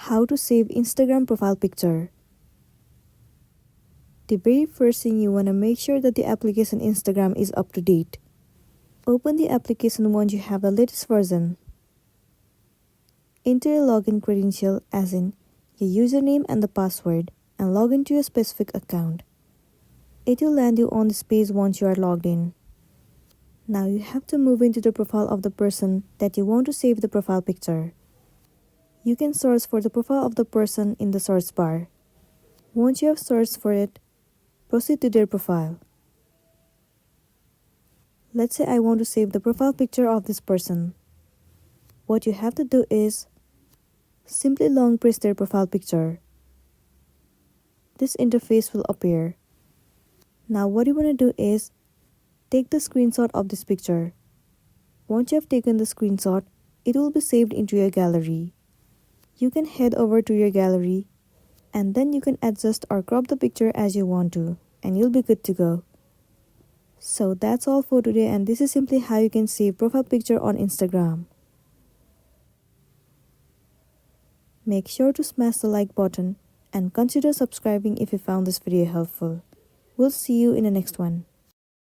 How to save Instagram profile picture. The very first thing you want to make sure that the application Instagram is up to date. Open the application once you have the latest version. Enter your login credential as in your username and the password and log into your specific account. It will land you on this page once you are logged in. Now you have to move into the profile of the person that you want to save the profile picture. You can search for the profile of the person in the search bar. Once you have searched for it, proceed to their profile. Let's say I want to save the profile picture of this person. What you have to do is simply long press their profile picture. This interface will appear. Now what you want to do is take the screenshot of this picture. Once you have taken the screenshot, it will be saved into your gallery. You can head over to your gallery and then you can adjust or crop the picture as you want to, and you'll be good to go. So that's all for today, and this is simply how you can save profile picture on Instagram. Make sure to smash the like button and consider subscribing if you found this video helpful. We'll see you in the next one.